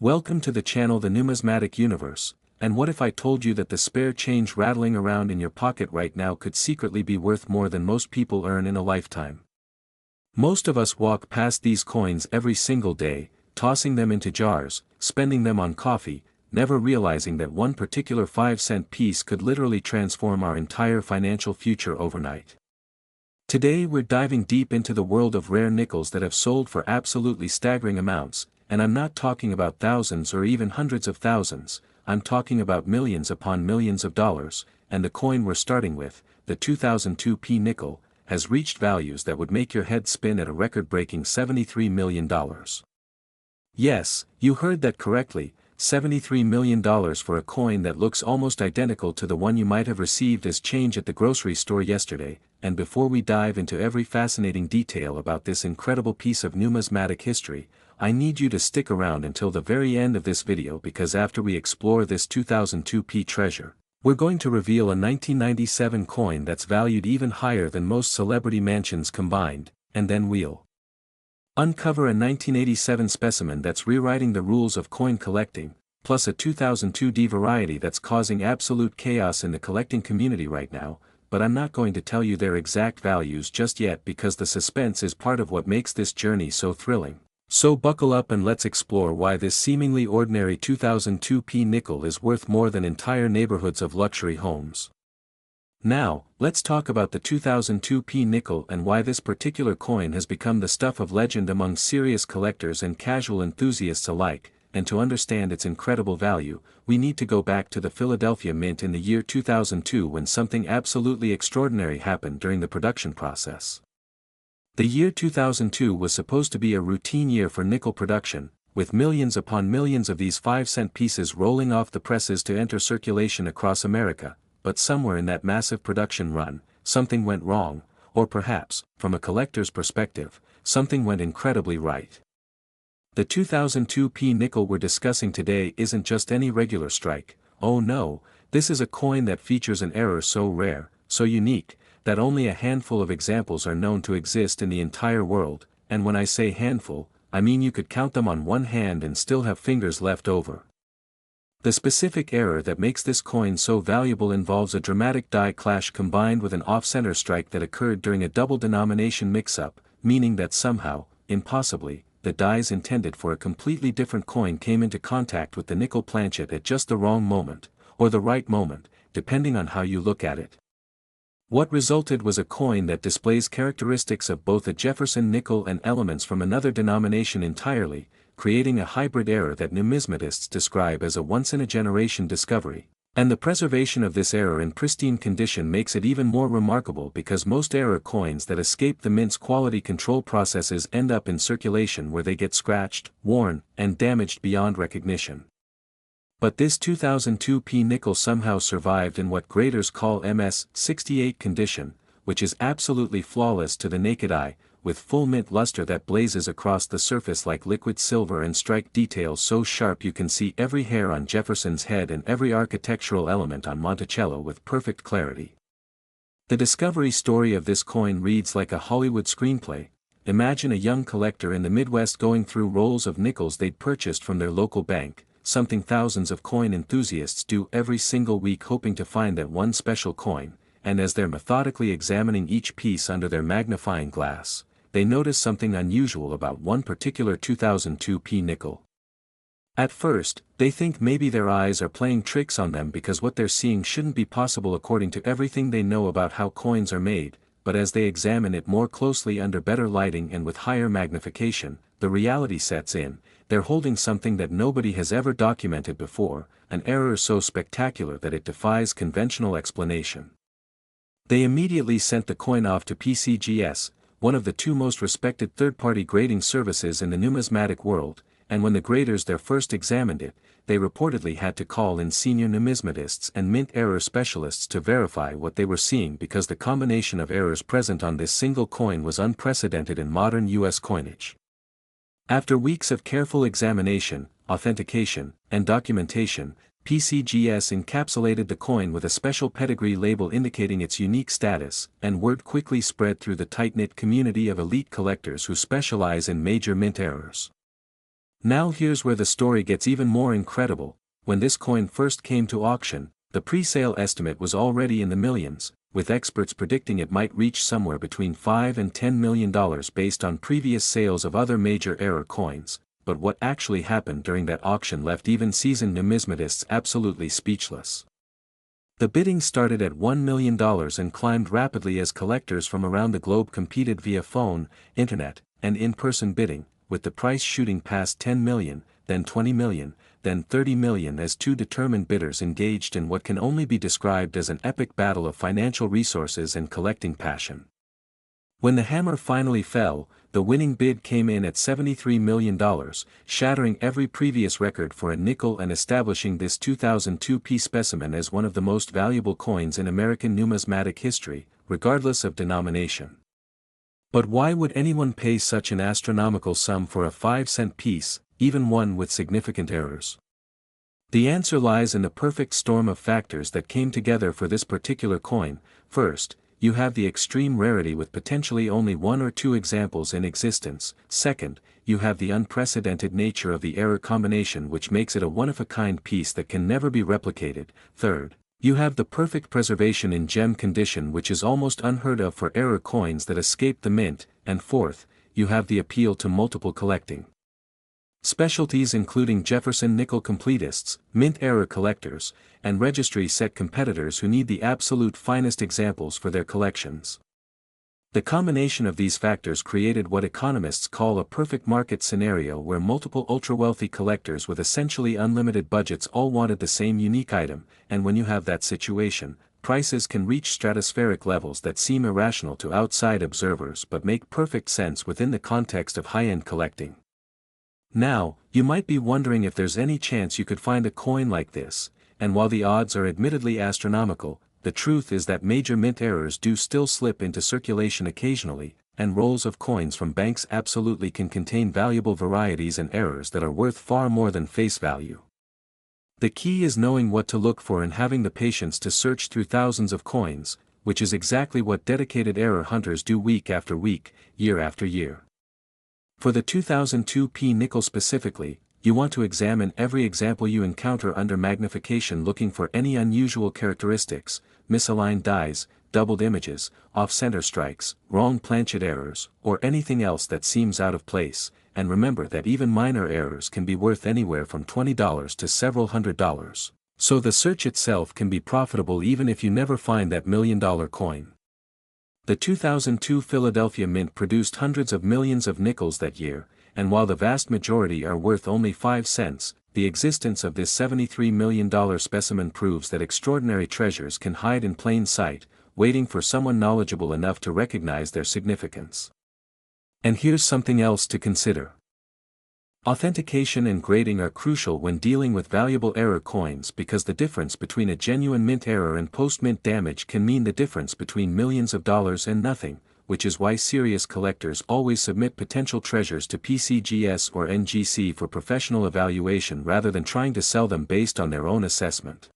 Welcome to the channel The Numismatic Universe, and what if I told you that the spare change rattling around in your pocket right now could secretly be worth more than most people earn in a lifetime? Most of us walk past these coins every single day, tossing them into jars, spending them on coffee, never realizing that one particular 5-cent piece could literally transform our entire financial future overnight. Today we're diving deep into the world of rare nickels that have sold for absolutely staggering amounts, and I'm not talking about thousands or even hundreds of thousands, I'm talking about millions upon millions of dollars, and the coin we're starting with, the 2002 nickel, has reached values that would make your head spin at a record-breaking $73 million. Yes, you heard that correctly, $73 million for a coin that looks almost identical to the one you might have received as change at the grocery store yesterday. And before we dive into every fascinating detail about this incredible piece of numismatic history, I need you to stick around until the very end of this video, because after we explore this 2002 treasure, we're going to reveal a 1997 coin that's valued even higher than most celebrity mansions combined, and then we'll uncover a 1987 specimen that's rewriting the rules of coin collecting, plus a 2002 variety that's causing absolute chaos in the collecting community right now, but I'm not going to tell you their exact values just yet because the suspense is part of what makes this journey so thrilling. So buckle up and let's explore why this seemingly ordinary 2002 nickel is worth more than entire neighborhoods of luxury homes. Now, let's talk about the 2002 nickel and why this particular coin has become the stuff of legend among serious collectors and casual enthusiasts alike. And to understand its incredible value, we need to go back to the Philadelphia Mint in the year 2002 when something absolutely extraordinary happened during the production process. The year 2002 was supposed to be a routine year for nickel production, with millions upon millions of these 5-cent pieces rolling off the presses to enter circulation across America, but somewhere in that massive production run, something went wrong, or perhaps, from a collector's perspective, something went incredibly right. The 2002 nickel we're discussing today isn't just any regular strike. Oh no, this is a coin that features an error so rare, so unique, that only a handful of examples are known to exist in the entire world, and when I say handful, I mean you could count them on one hand and still have fingers left over. The specific error that makes this coin so valuable involves a dramatic die clash combined with an off-center strike that occurred during a double denomination mix-up, meaning that somehow, impossibly, the dies intended for a completely different coin came into contact with the nickel planchet at just the wrong moment, or the right moment, depending on how you look at it. What resulted was a coin that displays characteristics of both a Jefferson nickel and elements from another denomination entirely, creating a hybrid error that numismatists describe as a once-in-a-generation discovery. And the preservation of this error in pristine condition makes it even more remarkable because most error coins that escape the mint's quality control processes end up in circulation where they get scratched, worn, and damaged beyond recognition. But this 2002 nickel somehow survived in what graders call MS-68 condition, which is absolutely flawless to the naked eye, with full mint luster that blazes across the surface like liquid silver and strike details so sharp you can see every hair on Jefferson's head and every architectural element on Monticello with perfect clarity. The discovery story of this coin reads like a Hollywood screenplay. Imagine a young collector in the Midwest going through rolls of nickels they'd purchased from their local bank, something thousands of coin enthusiasts do every single week, hoping to find that one special coin, and as they're methodically examining each piece under their magnifying glass, they notice something unusual about one particular 2002 nickel. At first, they think maybe their eyes are playing tricks on them because what they're seeing shouldn't be possible according to everything they know about how coins are made, but as they examine it more closely under better lighting and with higher magnification, the reality sets in. They're holding something that nobody has ever documented before, an error so spectacular that it defies conventional explanation. They immediately sent the coin off to PCGS, one of the two most respected third-party grading services in the numismatic world, and when the graders there first examined it, they reportedly had to call in senior numismatists and mint error specialists to verify what they were seeing because the combination of errors present on this single coin was unprecedented in modern U.S. coinage. After weeks of careful examination, authentication, and documentation, PCGS encapsulated the coin with a special pedigree label indicating its unique status, and word quickly spread through the tight-knit community of elite collectors who specialize in major mint errors. Now here's where the story gets even more incredible. When this coin first came to auction, the pre-sale estimate was already in the millions, with experts predicting it might reach somewhere between $5 and $10 million based on previous sales of other major error coins. But what actually happened during that auction left even seasoned numismatists absolutely speechless. The bidding started at $1 million and climbed rapidly as collectors from around the globe competed via phone, internet, and in-person bidding, with the price shooting past $10 million, then $20 million, then $30 million as two determined bidders engaged in what can only be described as an epic battle of financial resources and collecting passion. When the hammer finally fell, the winning bid came in at $73 million, shattering every previous record for a nickel and establishing this 2002 specimen as one of the most valuable coins in American numismatic history, regardless of denomination. But why would anyone pay such an astronomical sum for a 5-cent piece, even one with significant errors? The answer lies in the perfect storm of factors that came together for this particular coin. First, you have the extreme rarity with potentially only one or two examples in existence. Second, you have the unprecedented nature of the error combination which makes it a one-of-a-kind piece that can never be replicated. Third, you have the perfect preservation in gem condition which is almost unheard of for error coins that escape the mint. And fourth, you have the appeal to multiple collecting specialties including Jefferson Nickel completists, mint error collectors, and registry set competitors who need the absolute finest examples for their collections. The combination of these factors created what economists call a perfect market scenario where multiple ultra-wealthy collectors with essentially unlimited budgets all wanted the same unique item, and when you have that situation, prices can reach stratospheric levels that seem irrational to outside observers but make perfect sense within the context of high-end collecting. Now, you might be wondering if there's any chance you could find a coin like this, and while the odds are admittedly astronomical, the truth is that major mint errors do still slip into circulation occasionally, and rolls of coins from banks absolutely can contain valuable varieties and errors that are worth far more than face value. The key is knowing what to look for and having the patience to search through thousands of coins, which is exactly what dedicated error hunters do week after week, year after year. For the 2002 nickel specifically, you want to examine every example you encounter under magnification looking for any unusual characteristics, misaligned dies, doubled images, off-center strikes, wrong planchet errors, or anything else that seems out of place, and remember that even minor errors can be worth anywhere from $20 to several $100s, so the search itself can be profitable even if you never find that $1 million coin. The 2002 Philadelphia Mint produced hundreds of millions of nickels that year, and while the vast majority are worth only 5 cents, the existence of this $73 million specimen proves that extraordinary treasures can hide in plain sight, waiting for someone knowledgeable enough to recognize their significance. And here's something else to consider. Authentication and grading are crucial when dealing with valuable error coins because the difference between a genuine mint error and post-mint damage can mean the difference between millions of dollars and nothing, which is why serious collectors always submit potential treasures to PCGS or NGC for professional evaluation rather than trying to sell them based on their own assessment.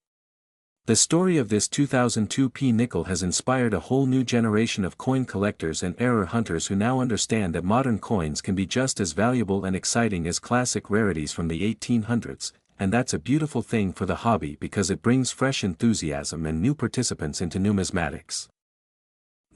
The story of this 2002 nickel has inspired a whole new generation of coin collectors and error hunters who now understand that modern coins can be just as valuable and exciting as classic rarities from the 1800s, and that's a beautiful thing for the hobby because it brings fresh enthusiasm and new participants into numismatics.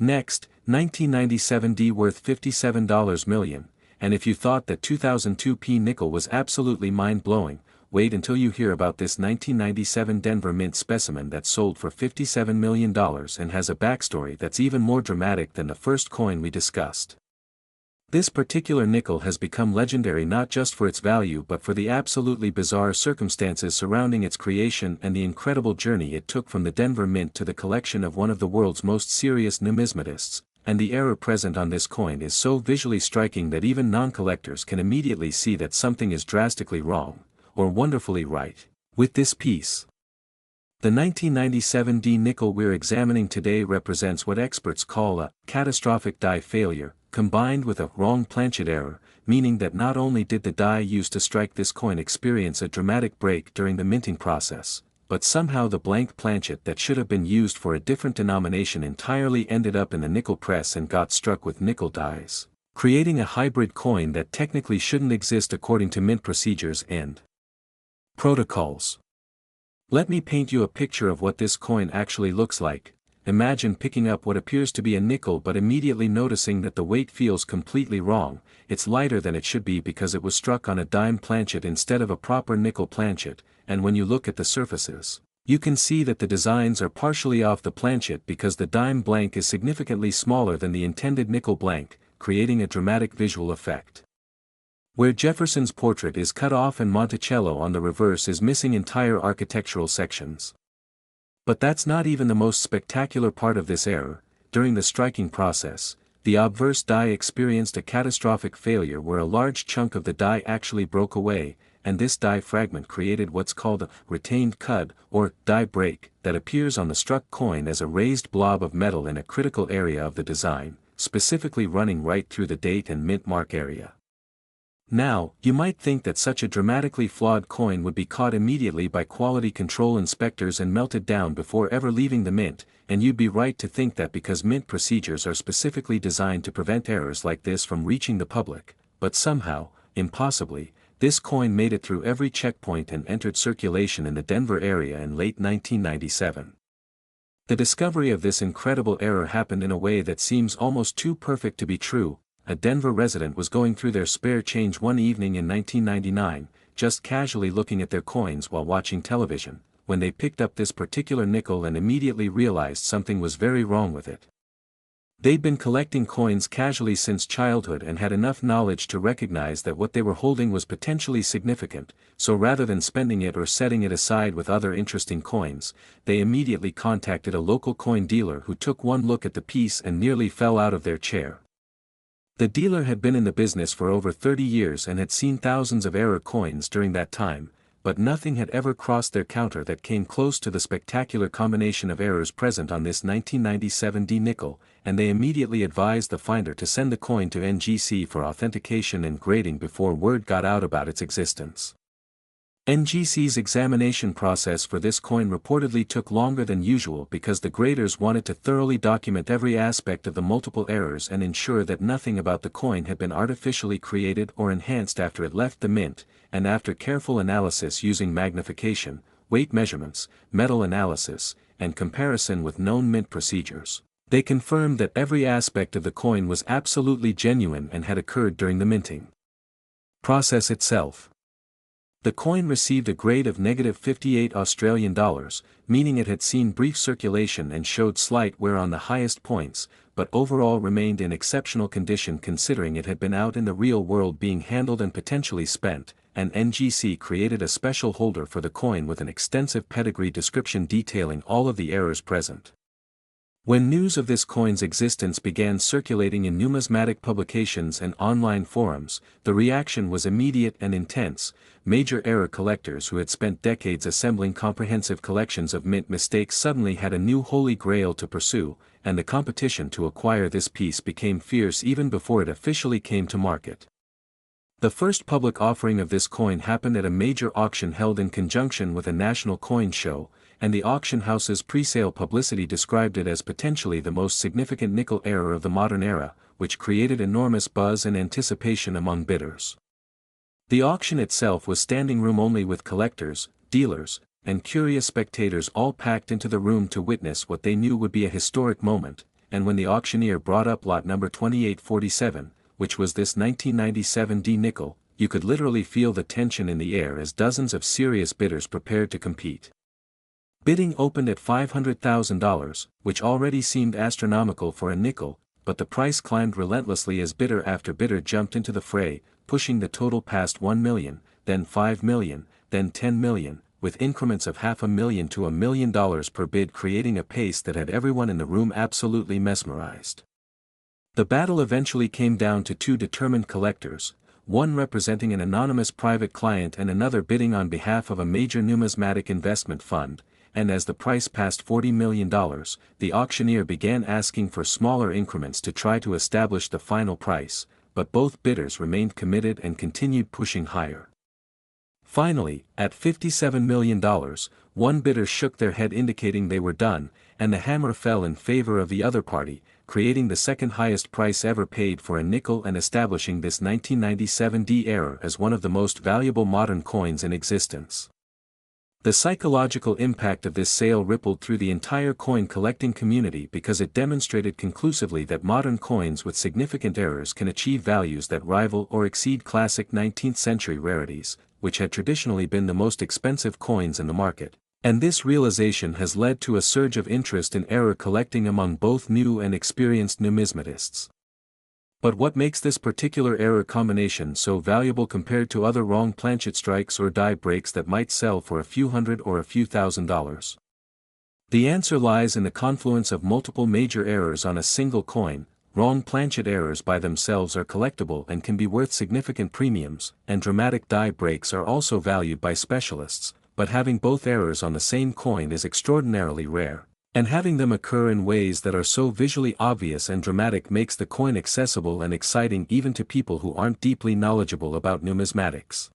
Next, 1997 D worth $57 million, and if you thought that 2002 nickel was absolutely mind-blowing, wait until you hear about this 1997 Denver Mint specimen that sold for $57 million and has a backstory that's even more dramatic than the first coin we discussed. This particular nickel has become legendary not just for its value but for the absolutely bizarre circumstances surrounding its creation and the incredible journey it took from the Denver Mint to the collection of one of the world's most serious numismatists, and the error present on this coin is so visually striking that even non-collectors can immediately see that something is drastically wrong, or wonderfully right, with this piece. The 1997 D nickel we're examining today represents what experts call a catastrophic die failure, combined with a wrong planchet error, meaning that not only did the die used to strike this coin experience a dramatic break during the minting process, but somehow the blank planchet that should have been used for a different denomination entirely ended up in the nickel press and got struck with nickel dies, creating a hybrid coin that technically shouldn't exist according to mint procedures and protocols. Let me paint you a picture of what this coin actually looks like. Imagine picking up what appears to be a nickel but immediately noticing that the weight feels completely wrong. It's lighter than it should be because it was struck on a dime planchet instead of a proper nickel planchet, and when you look at the surfaces, you can see that the designs are partially off the planchet because the dime blank is significantly smaller than the intended nickel blank, creating a dramatic visual effect. Where Jefferson's portrait is cut off and Monticello on the reverse is missing entire architectural sections. But that's not even the most spectacular part of this error. During the striking process, the obverse die experienced a catastrophic failure where a large chunk of the die actually broke away, and this die fragment created what's called a retained cud, or die break, that appears on the struck coin as a raised blob of metal in a critical area of the design, specifically running right through the date and mint mark area. Now, you might think that such a dramatically flawed coin would be caught immediately by quality control inspectors and melted down before ever leaving the mint, and you'd be right to think that because mint procedures are specifically designed to prevent errors like this from reaching the public, but somehow, impossibly, this coin made it through every checkpoint and entered circulation in the Denver area in late 1997. The discovery of this incredible error happened in a way that seems almost too perfect to be true. A Denver resident was going through their spare change one evening in 1999, just casually looking at their coins while watching television, when they picked up this particular nickel and immediately realized something was very wrong with it. They'd been collecting coins casually since childhood and had enough knowledge to recognize that what they were holding was potentially significant, so rather than spending it or setting it aside with other interesting coins, they immediately contacted a local coin dealer who took one look at the piece and nearly fell out of their chair. The dealer had been in the business for over 30 years and had seen thousands of error coins during that time, but nothing had ever crossed their counter that came close to the spectacular combination of errors present on this 1997 D nickel, and they immediately advised the finder to send the coin to NGC for authentication and grading before word got out about its existence. NGC's examination process for this coin reportedly took longer than usual because the graders wanted to thoroughly document every aspect of the multiple errors and ensure that nothing about the coin had been artificially created or enhanced after it left the mint, and after careful analysis using magnification, weight measurements, metal analysis, and comparison with known mint procedures, they confirmed that every aspect of the coin was absolutely genuine and had occurred during the minting process itself. The coin received a grade of -58 Australian dollars, meaning it had seen brief circulation and showed slight wear on the highest points, but overall remained in exceptional condition considering it had been out in the real world being handled and potentially spent, and NGC created a special holder for the coin with an extensive pedigree description detailing all of the errors present. When news of this coin's existence began circulating in numismatic publications and online forums, the reaction was immediate and intense. Major error collectors who had spent decades assembling comprehensive collections of mint mistakes suddenly had a new holy grail to pursue, and the competition to acquire this piece became fierce even before it officially came to market. The first public offering of this coin happened at a major auction held in conjunction with a national coin show, and the auction house's pre-sale publicity described it as potentially the most significant nickel error of the modern era, which created enormous buzz and anticipation among bidders. The auction itself was standing room only with collectors, dealers, and curious spectators all packed into the room to witness what they knew would be a historic moment, and when the auctioneer brought up lot number 2847, which was this 1997 D nickel, you could literally feel the tension in the air as dozens of serious bidders prepared to compete. Bidding opened at $500,000, which already seemed astronomical for a nickel, but the price climbed relentlessly as bidder after bidder jumped into the fray, pushing the total past $1 million, then $5 million, then $10 million, with increments of $500,000 to $1 million per bid, creating a pace that had everyone in the room absolutely mesmerized. The battle eventually came down to two determined collectors, one representing an anonymous private client and another bidding on behalf of a major numismatic investment fund, and as the price passed $40 million, the auctioneer began asking for smaller increments to try to establish the final price, but both bidders remained committed and continued pushing higher. Finally, at $57 million, one bidder shook their head indicating they were done, and the hammer fell in favor of the other party, creating the second highest price ever paid for a nickel and establishing this 1997 era as one of the most valuable modern coins in existence. The psychological impact of this sale rippled through the entire coin collecting community because it demonstrated conclusively that modern coins with significant errors can achieve values that rival or exceed classic 19th century rarities, which had traditionally been the most expensive coins in the market. And this realization has led to a surge of interest in error collecting among both new and experienced numismatists. But what makes this particular error combination so valuable compared to other wrong planchet strikes or die breaks that might sell for a few hundred or a few $1,000s? The answer lies in the confluence of multiple major errors on a single coin. Wrong planchet errors by themselves are collectible and can be worth significant premiums, and dramatic die breaks are also valued by specialists, but having both errors on the same coin is extraordinarily rare, and having them occur in ways that are so visually obvious and dramatic makes the coin accessible and exciting even to people who aren't deeply knowledgeable about numismatics.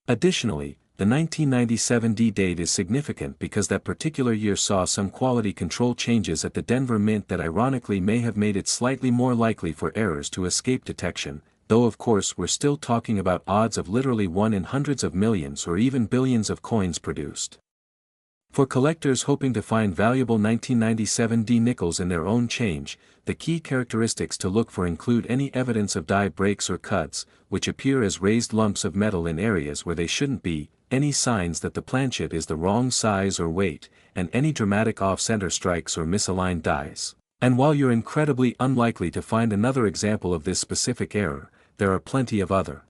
Additionally, the 1997 date is significant because that particular year saw some quality control changes at the Denver Mint that ironically may have made it slightly more likely for errors to escape detection, though of course we're still talking about odds of literally 1 in hundreds of millions or even billions of coins produced. For collectors hoping to find valuable 1997 nickels in their own change, the key characteristics to look for include any evidence of die breaks or cuts, which appear as raised lumps of metal in areas where they shouldn't be, any signs that the planchet is the wrong size or weight, and any dramatic off-center strikes or misaligned dies. And while you're incredibly unlikely to find another example of this specific error, there are plenty of other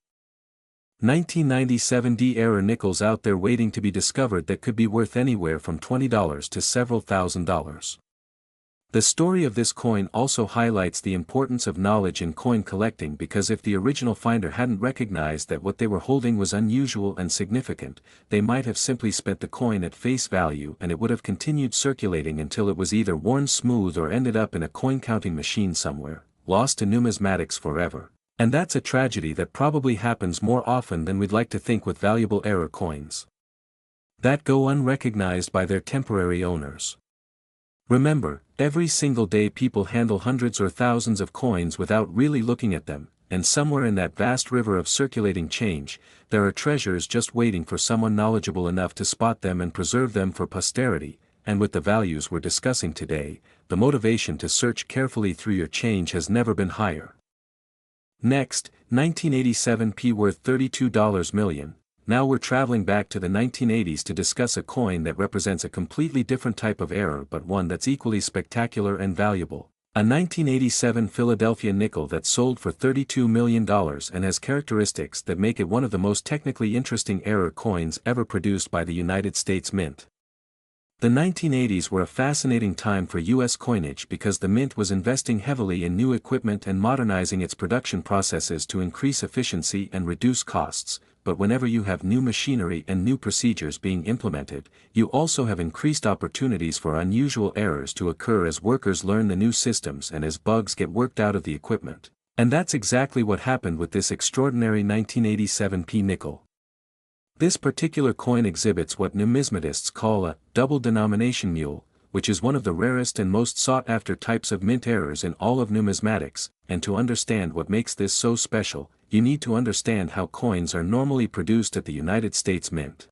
1997 error nickels out there waiting to be discovered that could be worth anywhere from $20 to several $1,000s. The story of this coin also highlights the importance of knowledge in coin collecting because if the original finder hadn't recognized that what they were holding was unusual and significant, they might have simply spent the coin at face value and it would have continued circulating until it was either worn smooth or ended up in a coin counting machine somewhere, lost to numismatics forever. And that's a tragedy that probably happens more often than we'd like to think with valuable error coins that go unrecognized by their temporary owners. Remember, every single day people handle hundreds or thousands of coins without really looking at them, and somewhere in that vast river of circulating change, there are treasures just waiting for someone knowledgeable enough to spot them and preserve them for posterity, and with the values we're discussing today, the motivation to search carefully through your change has never been higher. Next, 1987 p worth $32 million. Now we're traveling back to the 1980s to discuss a coin that represents a completely different type of error but one that's equally spectacular and valuable. A 1987 Philadelphia nickel that sold for $32 million and has characteristics that make it one of the most technically interesting error coins ever produced by the United States Mint. The 1980s were a fascinating time for U.S. coinage because the Mint was investing heavily in new equipment and modernizing its production processes to increase efficiency and reduce costs, but whenever you have new machinery and new procedures being implemented, you also have increased opportunities for unusual errors to occur as workers learn the new systems and as bugs get worked out of the equipment. And that's exactly what happened with this extraordinary 1987 p nickel. This particular coin exhibits what numismatists call a double denomination mule, which is one of the rarest and most sought-after types of mint errors in all of numismatics, and to understand what makes this so special, you need to understand how coins are normally produced at the United States Mint.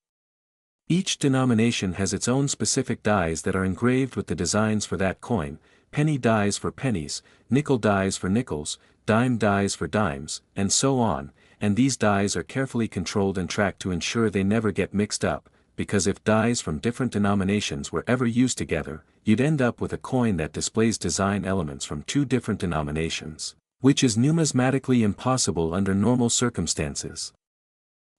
Each denomination has its own specific dies that are engraved with the designs for that coin, penny dies for pennies, nickel dies for nickels, dime dies for dimes, and so on, and these dies are carefully controlled and tracked to ensure they never get mixed up, because if dies from different denominations were ever used together, you'd end up with a coin that displays design elements from two different denominations, which is numismatically impossible under normal circumstances.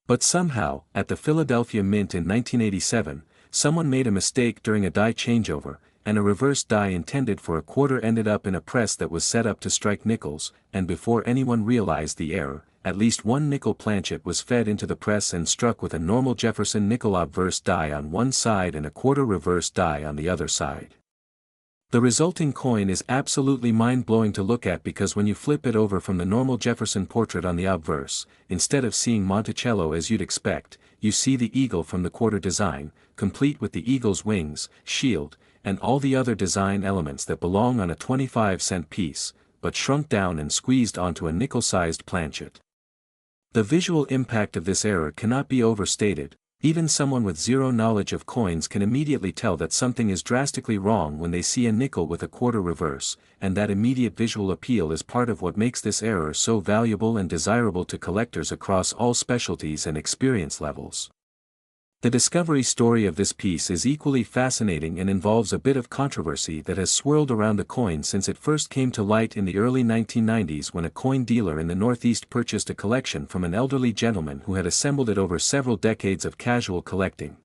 But somehow, at the Philadelphia Mint in 1987, someone made a mistake during a die changeover, and a reverse die intended for a quarter ended up in a press that was set up to strike nickels, and before anyone realized the error, at least one nickel planchet was fed into the press and struck with a normal Jefferson Nickel obverse die on one side and a quarter reverse die on the other side. The resulting coin is absolutely mind-blowing to look at because when you flip it over from the normal Jefferson portrait on the obverse, instead of seeing Monticello as you'd expect, you see the eagle from the quarter design, complete with the eagle's wings, shield, and all the other design elements that belong on a 25-cent piece, but shrunk down and squeezed onto a nickel-sized planchet. The visual impact of this error cannot be overstated. Even someone with zero knowledge of coins can immediately tell that something is drastically wrong when they see a nickel with a quarter reverse, and that immediate visual appeal is part of what makes this error so valuable and desirable to collectors across all specialties and experience levels. The discovery story of this piece is equally fascinating and involves a bit of controversy that has swirled around the coin since it first came to light in the early 1990s when a coin dealer in the Northeast purchased a collection from an elderly gentleman who had assembled it over several decades of casual collecting.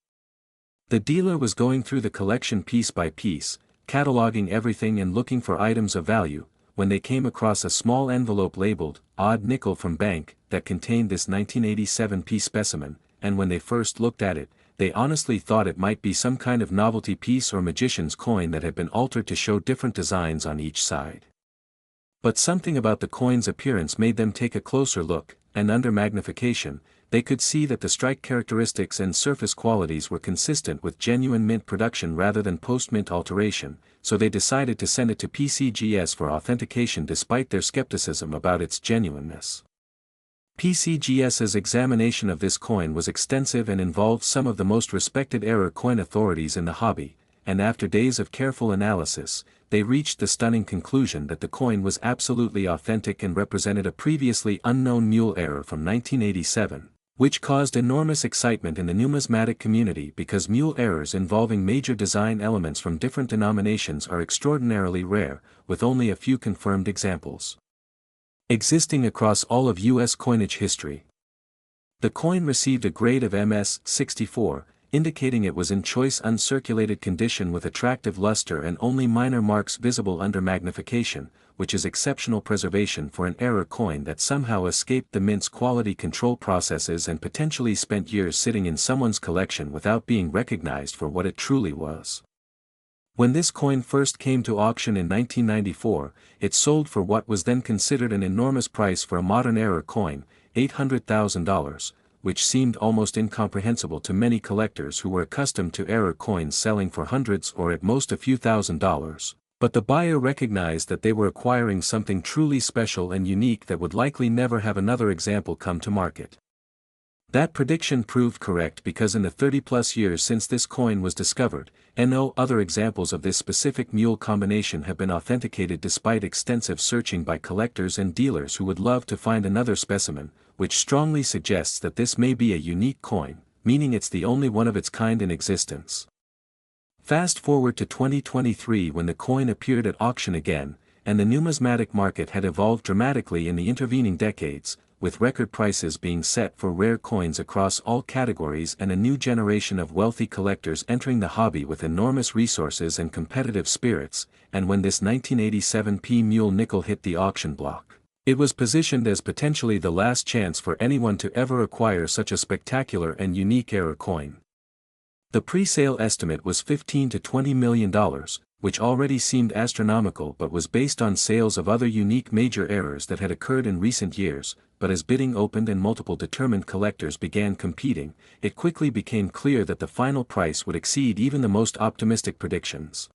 The dealer was going through the collection piece by piece, cataloging everything and looking for items of value, when they came across a small envelope labeled, "Odd Nickel from Bank," that contained this 1987 piece specimen, and when they first looked at it, they honestly thought it might be some kind of novelty piece or magician's coin that had been altered to show different designs on each side. But something about the coin's appearance made them take a closer look, and under magnification, they could see that the strike characteristics and surface qualities were consistent with genuine mint production rather than post-mint alteration, so they decided to send it to PCGS for authentication despite their skepticism about its genuineness. PCGS's examination of this coin was extensive and involved some of the most respected error coin authorities in the hobby, and after days of careful analysis, they reached the stunning conclusion that the coin was absolutely authentic and represented a previously unknown mule error from 1987, which caused enormous excitement in the numismatic community because mule errors involving major design elements from different denominations are extraordinarily rare, with only a few confirmed examples existing across all of U.S. coinage history. The coin received a grade of MS-64, indicating it was in choice uncirculated condition with attractive luster and only minor marks visible under magnification, which is exceptional preservation for an error coin that somehow escaped the mint's quality control processes and potentially spent years sitting in someone's collection without being recognized for what it truly was. When this coin first came to auction in 1994, it sold for what was then considered an enormous price for a modern error coin, $800,000, which seemed almost incomprehensible to many collectors who were accustomed to error coins selling for hundreds or at most a few $1,000s. But the buyer recognized that they were acquiring something truly special and unique that would likely never have another example come to market. That prediction proved correct because in the 30-plus years since this coin was discovered, no other examples of this specific mule combination have been authenticated despite extensive searching by collectors and dealers who would love to find another specimen, which strongly suggests that this may be a unique coin, meaning it's the only one of its kind in existence. Fast forward to 2023 when the coin appeared at auction again, and the numismatic market had evolved dramatically in the intervening decades, with record prices being set for rare coins across all categories and a new generation of wealthy collectors entering the hobby with enormous resources and competitive spirits, and when this 1987 mule nickel hit the auction block, it was positioned as potentially the last chance for anyone to ever acquire such a spectacular and unique error coin. The pre-sale estimate was $15 to $20 million, which already seemed astronomical but was based on sales of other unique major errors that had occurred in recent years, but as bidding opened and multiple determined collectors began competing, it quickly became clear that the final price would exceed even the most optimistic predictions.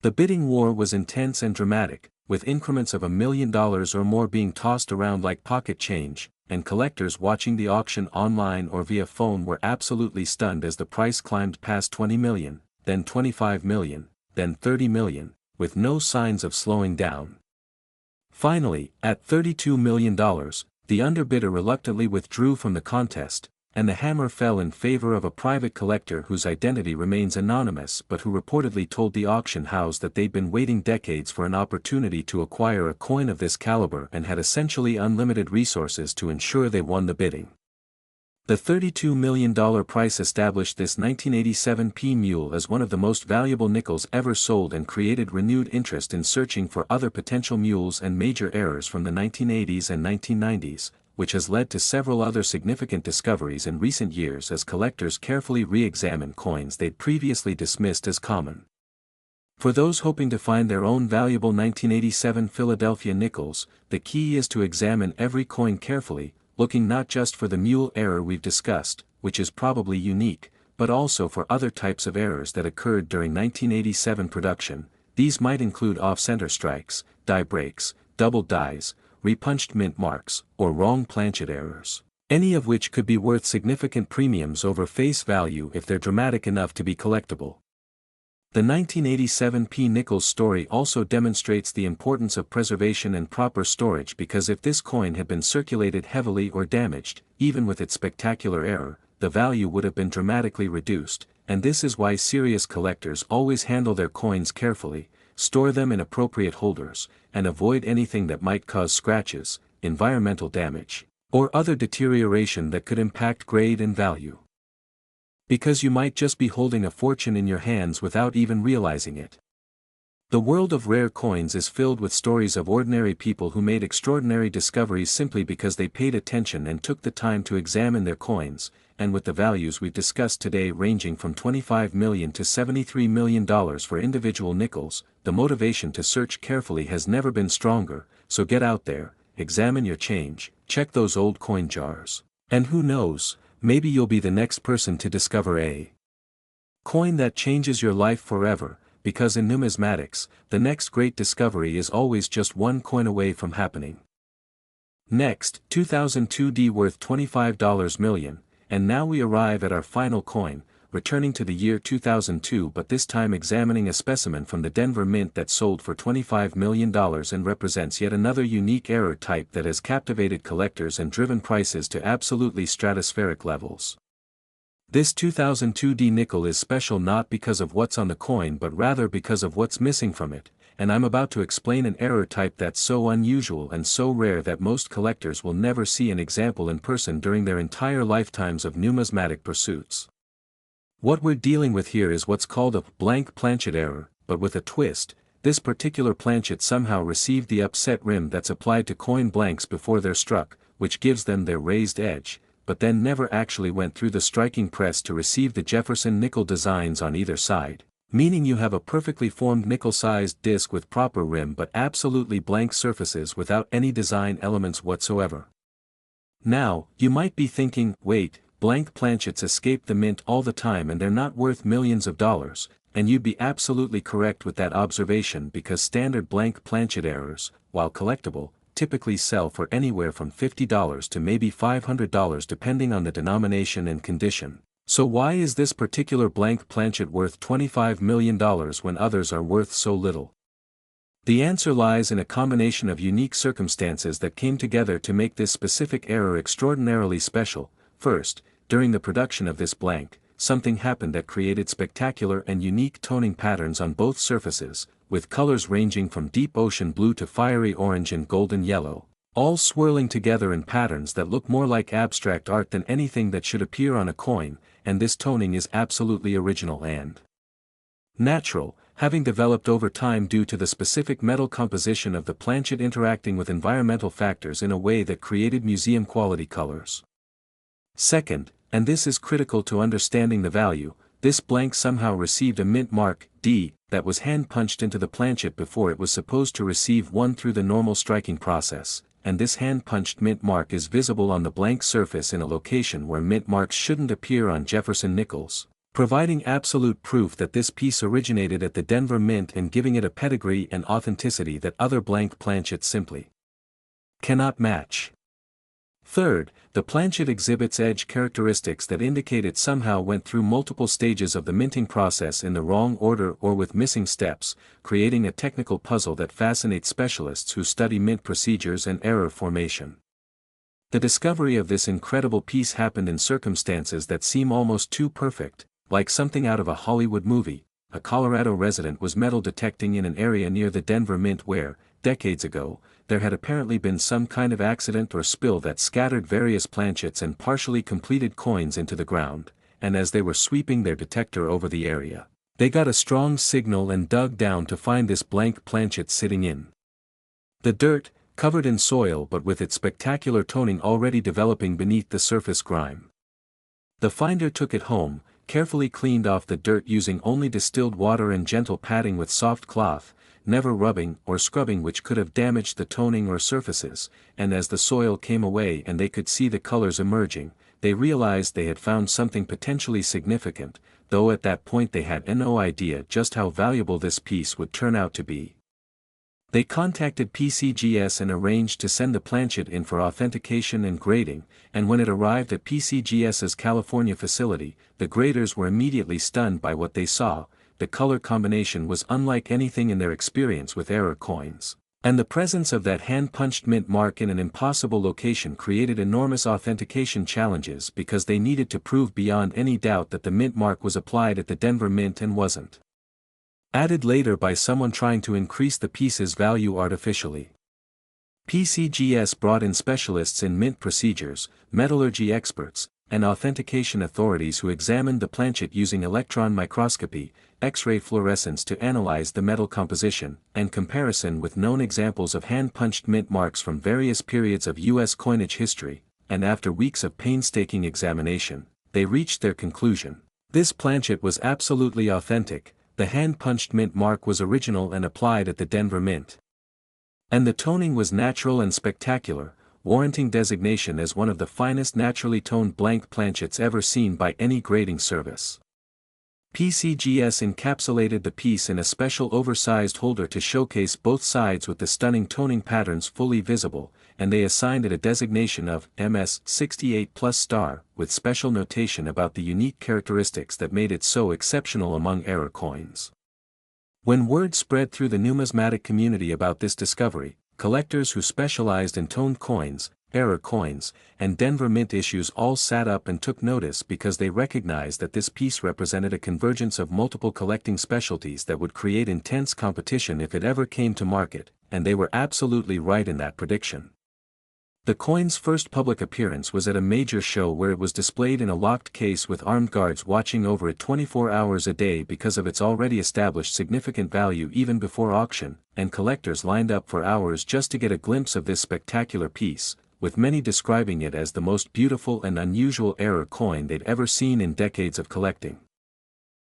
The bidding war was intense and dramatic, with increments of $1 million or more being tossed around like pocket change, and collectors watching the auction online or via phone were absolutely stunned as the price climbed past $20 million, then $25 million, then $30 million, with no signs of slowing down. Finally, at $32 million, the underbidder reluctantly withdrew from the contest, and the hammer fell in favor of a private collector whose identity remains anonymous but who reportedly told the auction house that they'd been waiting decades for an opportunity to acquire a coin of this caliber and had essentially unlimited resources to ensure they won the bidding. The $32 million price established this 1987 mule as one of the most valuable nickels ever sold and created renewed interest in searching for other potential mules and major errors from the 1980s and 1990s, which has led to several other significant discoveries in recent years as collectors carefully re-examine coins they'd previously dismissed as common. For those hoping to find their own valuable 1987 Philadelphia nickels, the key is to examine every coin carefully, looking not just for the mule error we've discussed, which is probably unique, but also for other types of errors that occurred during 1987 production. These might include off-center strikes, die breaks, double dies, repunched mint marks, or wrong planchet errors, any of which could be worth significant premiums over face value if they're dramatic enough to be collectible. The 1987 P. Nickels story also demonstrates the importance of preservation and proper storage, because if this coin had been circulated heavily or damaged, even with its spectacular error, the value would have been dramatically reduced, and this is why serious collectors always handle their coins carefully, store them in appropriate holders, and avoid anything that might cause scratches, environmental damage, or other deterioration that could impact grade and value. Because you might just be holding a fortune in your hands without even realizing it. The world of rare coins is filled with stories of ordinary people who made extraordinary discoveries simply because they paid attention and took the time to examine their coins, and with the values we've discussed today ranging from $25 million to $73 million for individual nickels, the motivation to search carefully has never been stronger. So get out there, examine your change, check those old coin jars, and who knows, maybe you'll be the next person to discover a coin that changes your life forever, because in numismatics, the next great discovery is always just one coin away from happening. Next, 2002 D worth $25 million, and now we arrive at our final coin, returning to the year 2002, but this time examining a specimen from the Denver Mint that sold for $25 million and represents yet another unique error type that has captivated collectors and driven prices to absolutely stratospheric levels. This 2002 D nickel is special not because of what's on the coin but rather because of what's missing from it, and I'm about to explain an error type that's so unusual and so rare that most collectors will never see an example in person during their entire lifetimes of numismatic pursuits. What we're dealing with here is what's called a blank planchet error, but with a twist. This particular planchet somehow received the upset rim that's applied to coin blanks before they're struck, which gives them their raised edge, but then never actually went through the striking press to receive the Jefferson Nickel designs on either side, meaning you have a perfectly formed nickel-sized disc with proper rim but absolutely blank surfaces without any design elements whatsoever. Now, you might be thinking, wait, blank planchets escape the mint all the time and they're not worth millions of dollars, and you'd be absolutely correct with that observation because standard blank planchet errors, while collectible, typically sell for anywhere from $50 to maybe $500 depending on the denomination and condition. So why is this particular blank planchet worth $25 million when others are worth so little? The answer lies in a combination of unique circumstances that came together to make this specific error extraordinarily special. First, during the production of this blank, something happened that created spectacular and unique toning patterns on both surfaces, with colors ranging from deep ocean blue to fiery orange and golden yellow, all swirling together in patterns that look more like abstract art than anything that should appear on a coin, and this toning is absolutely original and natural, having developed over time due to the specific metal composition of the planchet interacting with environmental factors in a way that created museum-quality colors. Second, and this is critical to understanding the value, this blank somehow received a mint mark, D, that was hand-punched into the planchet before it was supposed to receive one through the normal striking process, and this hand-punched mint mark is visible on the blank surface in a location where mint marks shouldn't appear on Jefferson Nickels, providing absolute proof that this piece originated at the Denver Mint and giving it a pedigree and authenticity that other blank planchets simply cannot match. Third, the planchet exhibits edge characteristics that indicate it somehow went through multiple stages of the minting process in the wrong order or with missing steps, creating a technical puzzle that fascinates specialists who study mint procedures and error formation. The discovery of this incredible piece happened in circumstances that seem almost too perfect, like something out of a Hollywood movie. A Colorado resident was metal detecting in an area near the Denver Mint where, decades ago, there had apparently been some kind of accident or spill that scattered various planchets and partially completed coins into the ground, and as they were sweeping their detector over the area, they got a strong signal and dug down to find this blank planchet sitting in the dirt, covered in soil but with its spectacular toning already developing beneath the surface grime. The finder took it home, carefully cleaned off the dirt using only distilled water and gentle patting with soft cloth, never rubbing or scrubbing, which could have damaged the toning or surfaces, and as the soil came away and they could see the colors emerging, they realized they had found something potentially significant, though at that point they had no idea just how valuable this piece would turn out to be. They contacted PCGS and arranged to send the planchet in for authentication and grading, and when it arrived at PCGS's California facility, the graders were immediately stunned by what they saw. The color combination was unlike anything in their experience with error coins, and the presence of that hand-punched mint mark in an impossible location created enormous authentication challenges because they needed to prove beyond any doubt that the mint mark was applied at the Denver Mint and wasn't added later by someone trying to increase the piece's value artificially. PCGS brought in specialists in mint procedures, metallurgy experts, and authentication authorities who examined the planchet using electron microscopy, X-ray fluorescence to analyze the metal composition, and comparison with known examples of hand-punched mint marks from various periods of U.S. coinage history, and after weeks of painstaking examination, they reached their conclusion. This planchet was absolutely authentic. The hand-punched mint mark was original and applied at the Denver Mint. And the toning was natural and spectacular, warranting designation as one of the finest naturally toned blank planchets ever seen by any grading service. PCGS encapsulated the piece in a special oversized holder to showcase both sides with the stunning toning patterns fully visible, and they assigned it a designation of MS68+*, with special notation about the unique characteristics that made it so exceptional among error coins. When word spread through the numismatic community about this discovery, collectors who specialized in toned coins, error coins, and Denver Mint issues all sat up and took notice because they recognized that this piece represented a convergence of multiple collecting specialties that would create intense competition if it ever came to market, and they were absolutely right in that prediction. The coin's first public appearance was at a major show where it was displayed in a locked case with armed guards watching over it 24 hours a day because of its already established significant value even before auction, and collectors lined up for hours just to get a glimpse of this spectacular piece, with many describing it as the most beautiful and unusual error coin they'd ever seen in decades of collecting.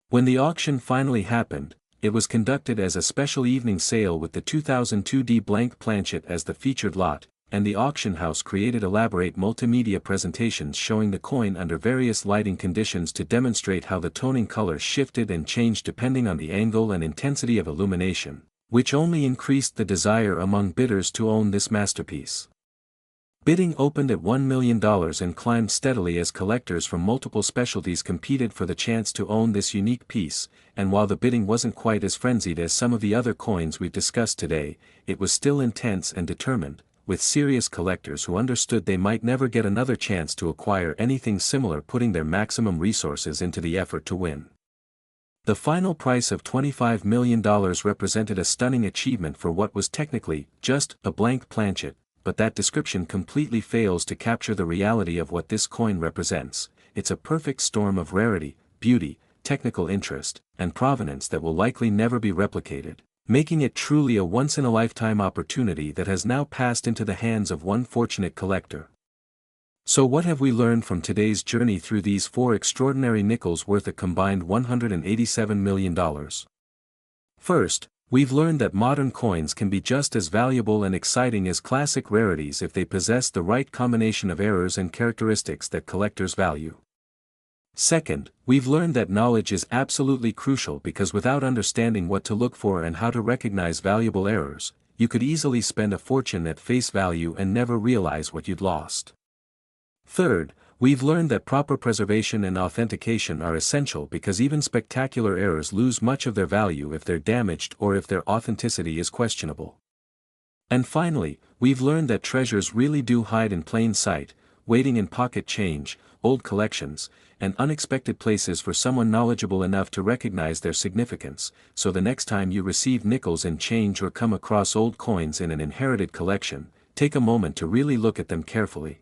When the auction finally happened, it was conducted as a special evening sale with the 2002 blank planchet as the featured lot, and the auction house created elaborate multimedia presentations showing the coin under various lighting conditions to demonstrate how the toning color shifted and changed depending on the angle and intensity of illumination, which only increased the desire among bidders to own this masterpiece. Bidding opened at $1 million and climbed steadily as collectors from multiple specialties competed for the chance to own this unique piece, and while the bidding wasn't quite as frenzied as some of the other coins we've discussed today, it was still intense and determined, with serious collectors who understood they might never get another chance to acquire anything similar, putting their maximum resources into the effort to win. The final price of $25 million represented a stunning achievement for what was technically just a blank planchet, but that description completely fails to capture the reality of what this coin represents. It's a perfect storm of rarity, beauty, technical interest, and provenance that will likely never be replicated, making it truly a once-in-a-lifetime opportunity that has now passed into the hands of one fortunate collector. So what have we learned from today's journey through these four extraordinary nickels worth a combined $187 million? First, we've learned that modern coins can be just as valuable and exciting as classic rarities if they possess the right combination of errors and characteristics that collectors value. Second, we've learned that knowledge is absolutely crucial because without understanding what to look for and how to recognize valuable errors, you could easily spend a fortune at face value and never realize what you'd lost. Third, we've learned that proper preservation and authentication are essential because even spectacular errors lose much of their value if they're damaged or if their authenticity is questionable. And finally, we've learned that treasures really do hide in plain sight, waiting in pocket change, old collections, and unexpected places for someone knowledgeable enough to recognize their significance, so the next time you receive nickels in change or come across old coins in an inherited collection, take a moment to really look at them carefully.